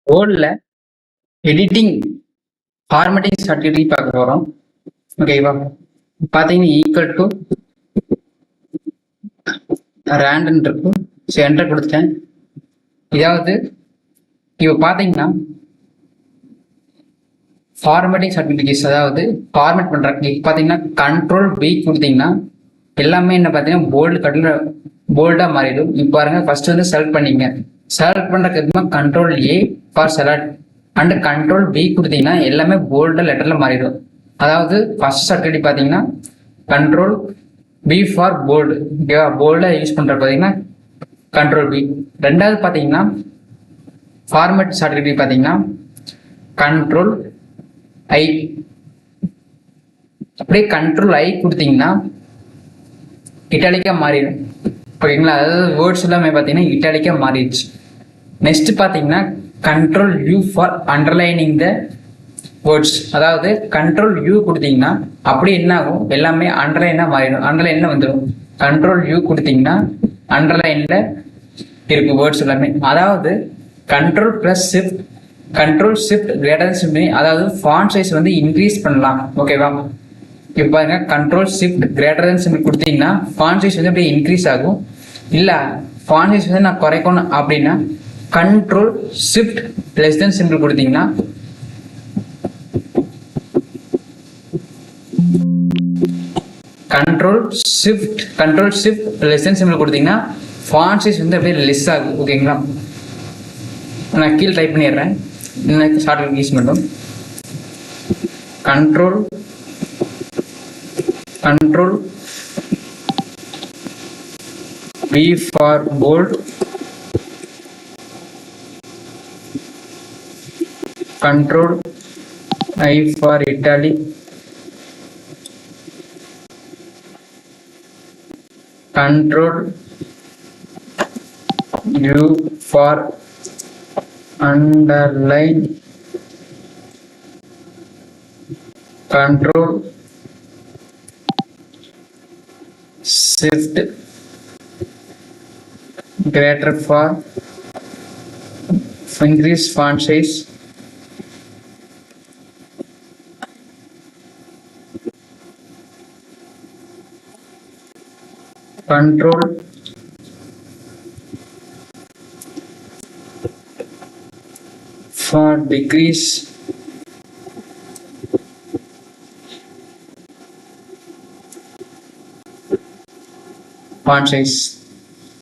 போர்டில் editing formatting certificate பார்க்க போகிறோம். ஓகேவா? பார்த்தீங்கன்னா ஈக்குவல் டு ரேண்டன் இருக்கு. ஸோ என்டர் கொடுத்துட்டேன். இதாவது இப்போ பார்த்தீங்கன்னா ஃபார்மேட்டிங் சர்டிஃபிகேட்ஸ், அதாவது ஃபார்மேட் பண்ணுறக்கு பார்த்தீங்கன்னா கண்ட்ரோல் பி கொடுத்தீங்கன்னா எல்லாமே என்ன பார்த்தீங்கன்னா போல்டாக மாறிடும். இப்போ பாருங்க, ஃபர்ஸ்ட் வந்து செலக்ட் பண்ணிங்க. செலக்ட் பண்ணுறதுக்கு control A for select and control B கொடுத்தீங்கன்னா எல்லாமே போல்டாக லெட்டரில் மாறிடும். அதாவது ஃபர்ஸ்ட் சர்டிஃபிகேட் பார்த்தீங்கன்னா கண்ட்ரோல் பி ஃபார் போல்டு, ஓகேவா? போல்டாக யூஸ் பண்ணுற பார்த்தீங்கன்னா கண்ட்ரோல் பி. ரெண்டாவது பார்த்தீங்கன்னா ஃபார்மேட் சர்டிஃபிகேட் பார்த்தீங்கன்னா கண்ட்ரோல் ஐ. அப்படியே கண்ட்ரோல் ஐ கொடுத்தீங்கன்னா இட்டாலிக்கா மாறிடும். ஓகேங்களா? அதாவது வேர்ட்ஸ் எல்லாமே பார்த்தீங்கன்னா இட்டாலிக்கா மாறிடுச்சு. நெக்ஸ்ட் பார்த்தீங்கன்னா control you for underlining the words. அதாவது கண்ட்ரோல் யூ கொடுத்தீங்கன்னா அப்படி என்ன ஆகும், எல்லாமே அண்டர்லைனாக மாறிடும். அண்டர்லைனில் வந்துடும். கண்ட்ரோல் யூ கொடுத்தீங்கன்னா அண்டர்லைனில் இருக்கும் வேர்ட்ஸ் எல்லாமே. அதாவது control plus shift, control shift greater simple, அதாவது ஃபாண்ட் சைஸ் வந்து இன்க்ரீஸ் பண்ணலாம். ஓகேவா? இப்போ பாருங்க, control shift greater than simple கொடுத்தீங்கன்னா ஃபாண்ட் சைஸ் வந்து அப்படியே இன்க்ரீஸ் ஆகும். இல்லை ஃபாண்ட் சைஸ் வந்து நான் குறைக்கணும் அப்படின்னா control shift less then simple கொடுத்தீங்கன்னா control shift less then simple கொடுத்தீங்கன்னா ஃபாண்ட் சைஸ் வந்து அப்படியே லெஸ் ஆகும். ஓகேங்களா? நான் கீழே டைப் பண்ணிடுறேன். இன்னும் ஷார்ட்கட் யூஸ் பண்ணுறோம். Control B for bold, control I for italic, control U for underline, control shift greater for increase font size, control for decrease font size.